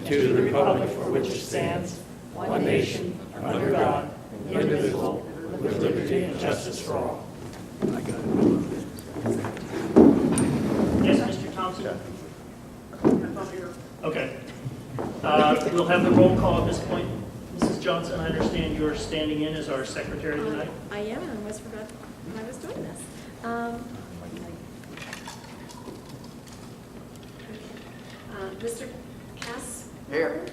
and to the republic for which it stands, one nation, under God, indivisible, with liberty and justice for all. Yes, Mr. Thompson? Okay. We'll have the roll call at this point. Mrs. Johnson, I understand you're standing in as our secretary tonight. I am, I almost forgot when I was doing this. Mr. Cass? Here.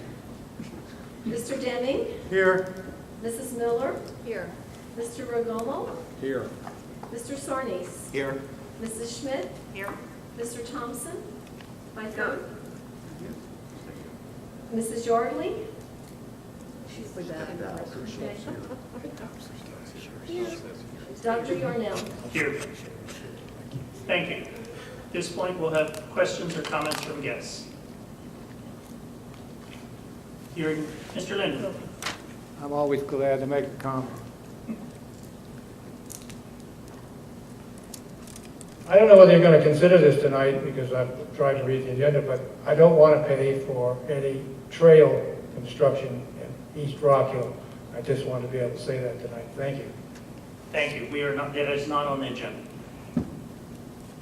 Mr. Deming? Here. Mrs. Miller? Here. Mr. Rogomo? Here. Mr. Sarnes? Here. Mrs. Schmidt? Here. Mr. Thompson? By vote? Mrs. Yardley? She's with that. Dr. Yarnell? Here. Thank you. At this point, we'll have questions or comments from guests. Hearing Mr. Linden. I'm always glad to make a comment. I don't know whether you're going to consider this tonight because I've tried to read the agenda, but I don't want to pay for any trail construction in East Rock Hill. I just want to be able to say that tonight. Thank you. Thank you. We are not, that is not on the agenda.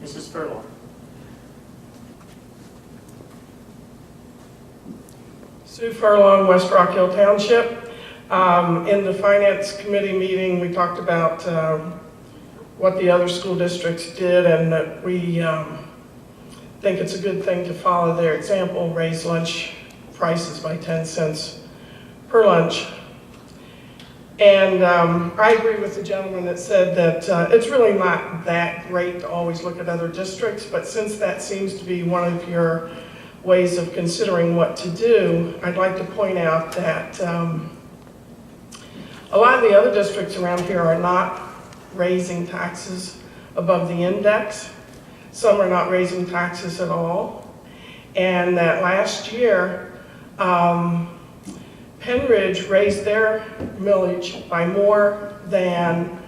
Mrs. Furlong. Sue Furlong, West Rock Hill Township. In the Finance Committee meeting, we talked about what the other school districts did, and that we think it's a good thing to follow their example, raise lunch prices by 10 cents per lunch. And I agree with the gentleman that said that it's really not that great to always look at other districts, but since that seems to be one of your ways of considering what to do, I'd like to point out that a lot of the other districts around here are not raising taxes above the index. Some are not raising taxes at all. And that last year, Pennridge raised their millage by more than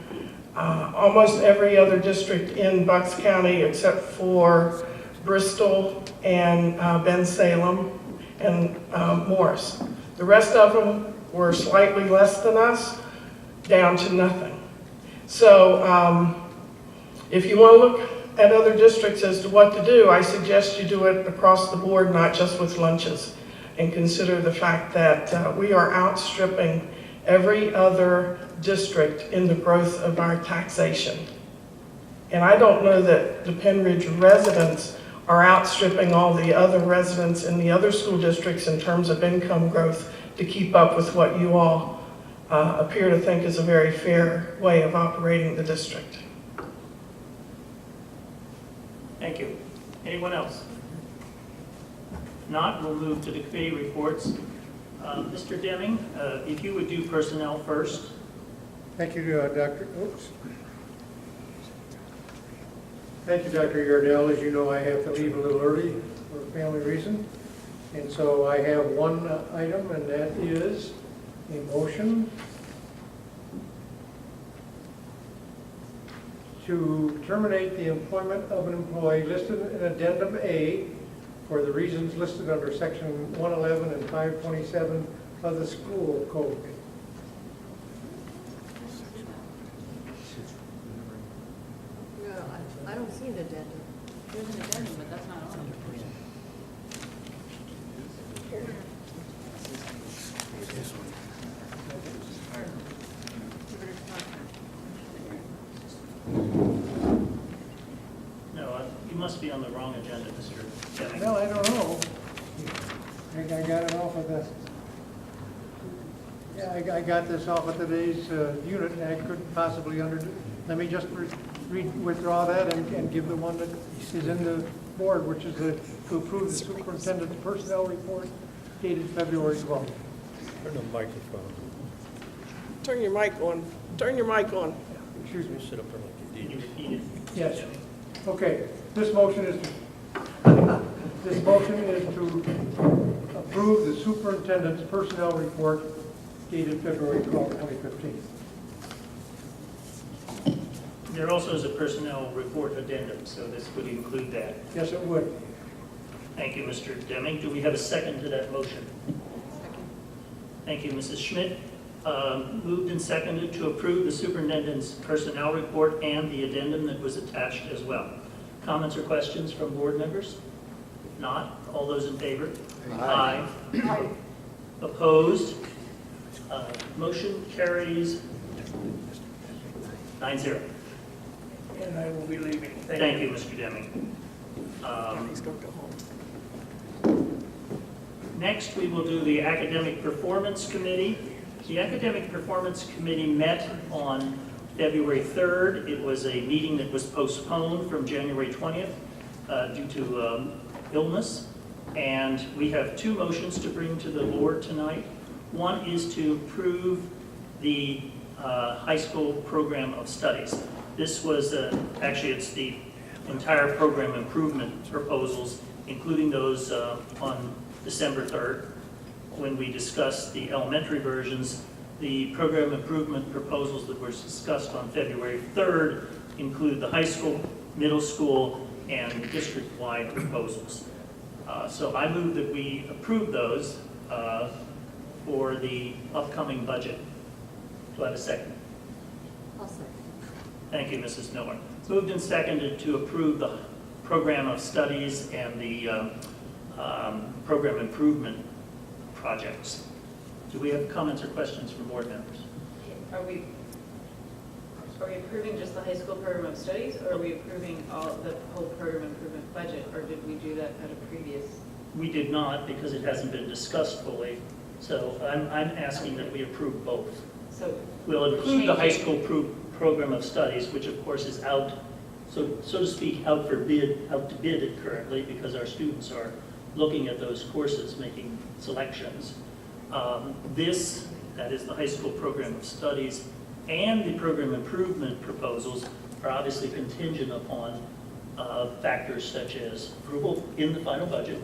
almost every other district in Bucks County except for Bristol and Bensalem and Morris. The rest of them were slightly less than us, down to nothing. So if you want to look at other districts as to what to do, I suggest you do it across the board, not just with lunches, and consider the fact that we are outstripping every other district in the growth of our taxation. And I don't know that the Pennridge residents are outstripping all the other residents in the other school districts in terms of income growth to keep up with what you all appear to think is a very fair way of operating the district. Thank you. Anyone else? Not, we'll move to the committee reports. Mr. Deming, if you would do personnel first. Thank you, Dr. Oops. Thank you, Dr. Yardell. As you know, I have to leave a little early for a family reason. And so I have one item, and that is a motion to terminate the employment of an employee listed in Addendum A for the reasons listed under Section 111 and 527 of the school code. No, I don't see an addendum. There's an addendum, but that's not on it. No, you must be on the wrong agenda, Mr. Deming. Well, I don't know. I think I got it off of the, yeah, I got this off of today's unit, and I couldn't possibly let me just withdraw that and give the one that is in the board, which is to approve the superintendent's personnel report dated February 12th. Turn the microphone. Turn your mic on. Turn your mic on. Excuse me. Sit up there like you You did. repeated. Yes. Okay, this motion is to approve the superintendent's personnel report dated February 12, 2015. There also is a personnel report addendum, so this would include that. Yes, it would. Thank you, Mr. Deming. Do we have a second to that motion? Second. Thank you, Mrs. Schmidt. Moved and seconded to approve the superintendent's personnel report and the addendum that was attached as well. Comments or questions from board members? If not, all those in favor? Aye. Opposed? Motion carries 9-0. And I will be leaving. Thank you, Mr. Deming. He's going to go home. Next, we will do the Academic Performance Committee. The Academic Performance Committee met on February 3rd. It was a meeting that was postponed from January 20th due to illness. And we have two motions to bring to the board tonight. One is to approve the high school program of studies. This was, actually it's the entire program improvement proposals, including those on December 3rd, when we discussed the elementary versions. The program improvement proposals that were discussed on February 3rd include the high school, middle school, and district-wide proposals. So I move that we approve those for the upcoming budget. Do I have a second? I'll second. Thank you, Mrs. Miller. Moved and seconded to approve the program of studies and the program improvement projects. Do we have comments or questions from board members? Are we approving just the high school program of studies, or are we approving all the whole program improvement budget, or did we do that at a previous? We did not, because it hasn't been discussed fully. So I'm asking that we approve both. So We'll include the high school program of studies, which of course is out, so to speak, out to bid it currently, because our students are looking at those courses, making selections. This, that is the high school program of studies, and the program improvement proposals are obviously contingent upon factors such as approval in the final budget.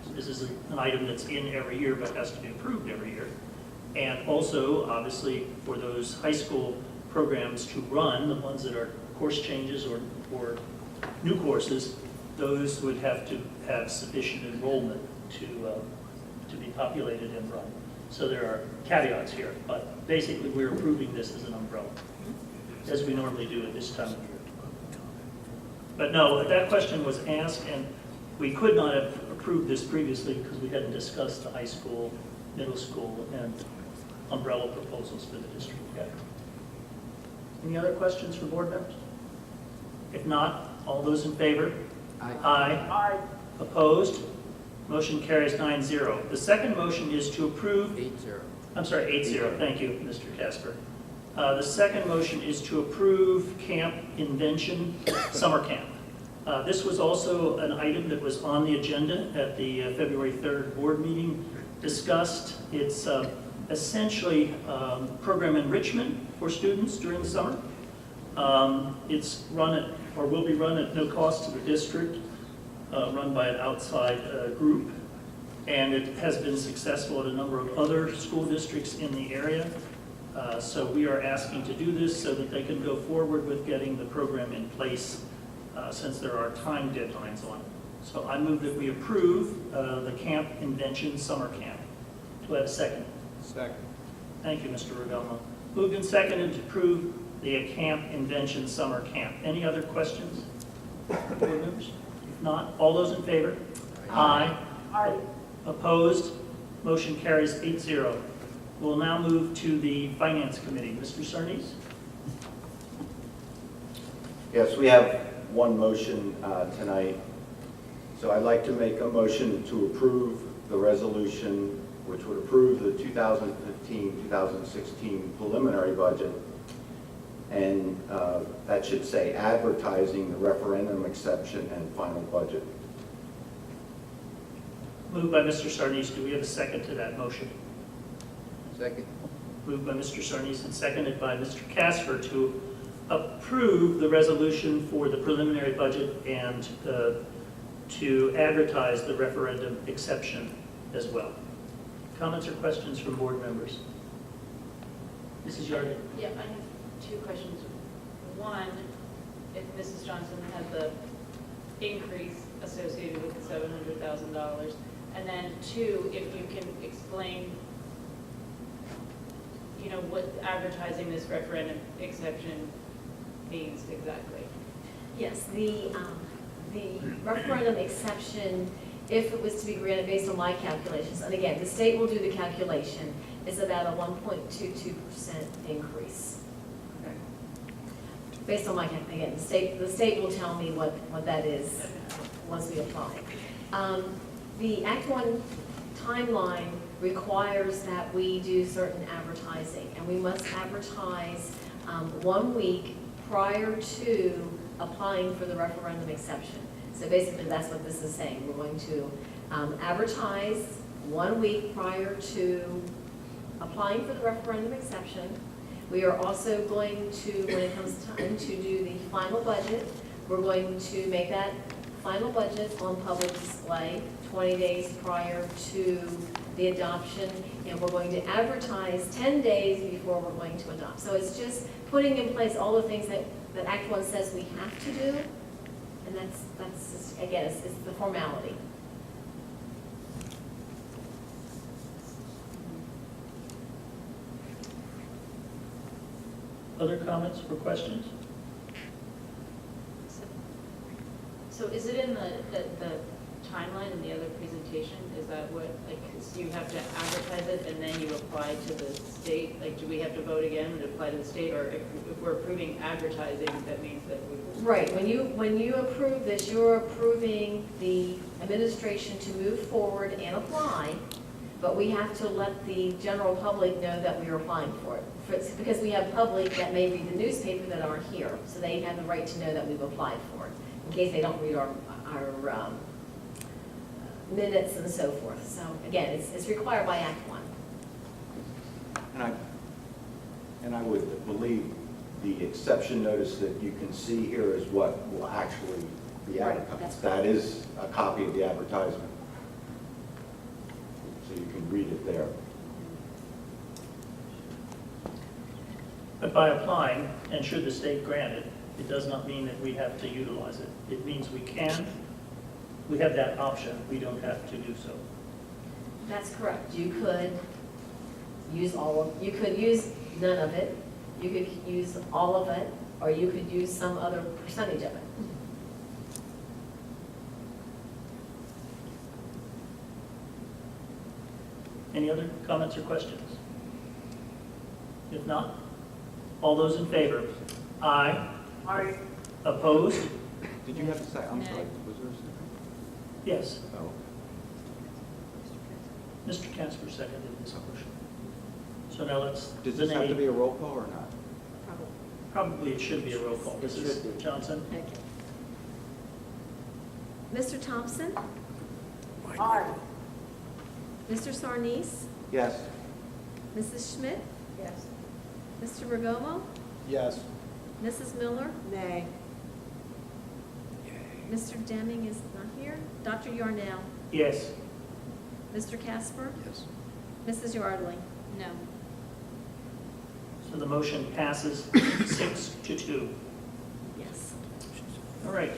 So this is an item that's in every year but has to be approved every year. And also, obviously, for those high school programs to run, the ones that are course changes or new courses, those would have to have sufficient enrollment to be populated and run. So there are caveats here, but basically we're approving this as an umbrella, as we normally do at this time of year. But no, that question was asked, and we could not have approved this previously because we hadn't discussed the high school, middle school, and umbrella proposals for the district yet. Any other questions from board members? If not, all those in favor? Aye. Aye. Opposed? Motion carries 9-0. The second motion is to approve. 8-0. I'm sorry, 8-0. Thank you, Mr. Casper. The second motion is to approve Camp Invention Summer Camp. This was also an item that was on the agenda at the February 3rd board meeting discussed. It's essentially program enrichment for students during the summer. It's run at, or will be run at no cost to the district, run by an outside group, and it has been successful at a number of other school districts in the area. So we are asking to do this so that they can go forward with getting the program in place since there are time deadlines on it. So I move that we approve the Camp Invention Summer Camp. Do I have a second? Second. Thank you, Mr. Ravelmo. Moved and seconded to approve the Camp Invention Summer Camp. Any other questions, board members? If not, all those in favor? Aye. Aye. Opposed? Motion carries 8-0. We'll now move to the Finance Committee. Mr. Sarnes? Yes, we have one motion tonight. So I'd like to make a motion to approve the resolution which would approve the 2015-2016 preliminary budget. And that should say advertising the referendum exception and final budget. Moved by Mr. Sarnes. Do we have a second to that motion? Second. Moved by Mr. Sarnes and seconded by Mr. Casper to approve the resolution for the preliminary budget and to advertise the referendum exception as well. Comments or questions from board members? Mrs. Yarden? Yeah, I have two questions. One, if Mrs. Johnson had the increase associated with the $700,000? And then two, if you can explain, you know, what advertising this referendum exception means exactly. Yes, the referendum exception, if it was to be granted based on my calculations, and again, the state will do the calculation, is about a 1.22% increase. Based on my, again, the state will tell me what that is once we apply. The Act 1 timeline requires that we do certain advertising, and we must advertise 1 week prior to applying for the referendum exception. So basically, that's what this is saying. We're going to advertise 1 week prior to applying for the referendum exception. We are also going to, when it comes time to do the final budget, we're going to make that final budget on public display 20 days prior to the adoption, and we're going to advertise 10 days before we're going to adopt. So it's just putting in place all the things that Act 1 says we have to do, and that's just, again, it's the formality. Other comments or questions? So is it in the timeline in the other presentation? Is that what, like, so you have to advertise it and then you apply to the state? Like, do we have to vote again and apply to the state? Or if we're approving advertising, that means that we... Right, when you approve this, you're approving the administration to move forward and apply, but we have to let the general public know that we are applying for it. Because we have public that may read the newspaper that aren't here, so they have the right to know that we've applied for it, in case they don't read our minutes and so forth. So again, it's required by Act 1. And I would believe the exception notice that you can see here is what will actually be Right, advertised. that's That is a copy of the advertisement. So you can read it there. But by applying, and should the state grant it, it does not mean that we have to utilize it. It means we can, we have that option, we don't have to do so. That's correct. You could use you could use none of it, you could use all of it, or you could use some other percentage of it. Any other comments or questions? If not, all those in favor? Aye. Aye. Opposed? Did you have a second? I'm Nay. sorry, was there a second? Yes. Oh. Mr. Casper seconded this motion. So now let's... Does this have to be a roll call or not? Probably it should be a roll call. It should Mrs. be. Johnson? Okay. Mr. Thompson? Aye. Mr. Sarnes? Yes? Mrs. Schmidt? Yes. Mr. Regomo? Yes. Mrs. Miller? Nay. Mr. Deming is not here. Dr. Yarnell? Yes. Mr. Casper? Yes. Mrs. Yardley? No. So the motion passes 6-2. Yes. All right.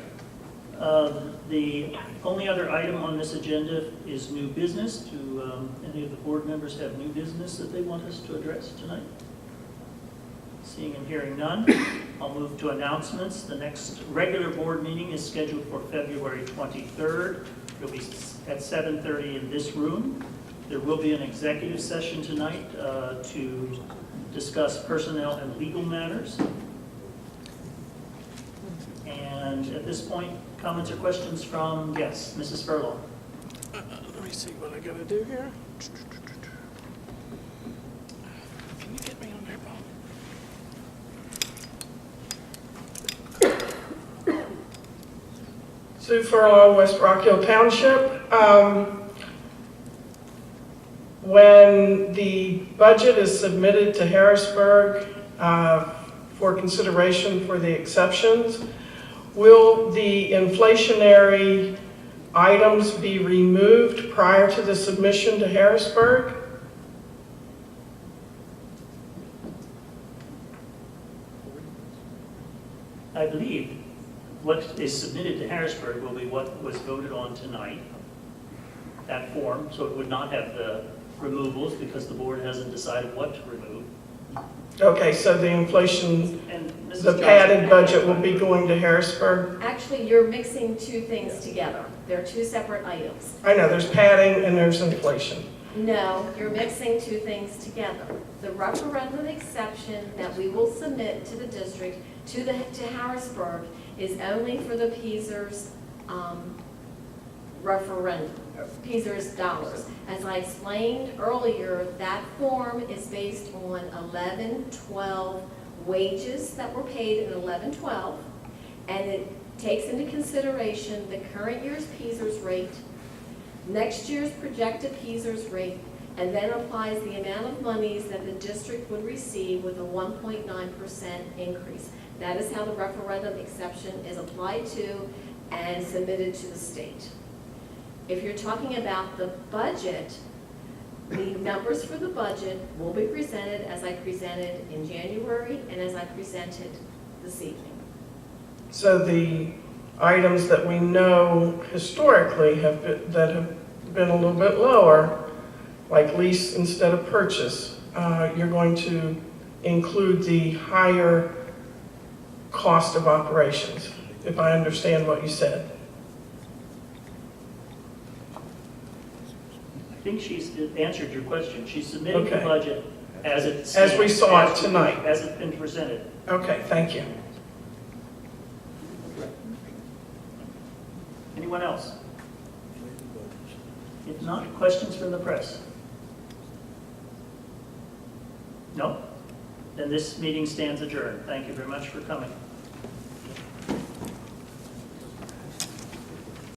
The only other item on this agenda is new business. Do any of the board members have new business that they want us to address tonight? Seeing and hearing none, I'll move to announcements. The next regular board meeting is scheduled for February 23rd. It'll be at 7:30 in this room. There will be an executive session tonight to discuss personnel and legal matters. And at this point, comments or questions from guests? Mrs. Furlong. Let me see what I gotta do here. Can you get me on there, Bob? Sue Furlong, West Rock Hill Township. When the budget is submitted to Harrisburg for consideration for the exceptions, will the inflationary items be removed prior to the submission to Harrisburg? I believe what is submitted to Harrisburg will be what was voted on tonight, that form, so it would not have the removals because the board hasn't decided what to remove. Okay, so the inflation, And Mrs. the Johnson- padded budget will be going to Harrisburg? Actually, you're mixing two things together. They're two separate items. I know, there's padding and there's inflation. No, you're mixing two things together. The referendum exception that we will submit to the district, to Harrisburg, is only for the PSERS referendum, PSERS dollars. As I explained earlier, that form is based on 11-12 wages that were paid in 11-12, and it takes into consideration the current year's PSERS rate, next year's projected PSERS rate, and then applies the amount of monies that the district would receive with a 1.9% increase. That is how the referendum exception is applied to and submitted to the state. If you're talking about the budget, the numbers for the budget will be presented as I presented in January and as I presented this evening. So the items that we know historically that have been a little bit lower, like lease instead of purchase, you're going to include the higher cost of operations, if I understand what you said. I think she's answered your question. She's submitting the Okay. budget as it As we saw it stands, tonight. As it's been presented. Okay, thank you. Anyone else? If not, questions from the press? No? Then this meeting stands adjourned. Thank you very much for coming.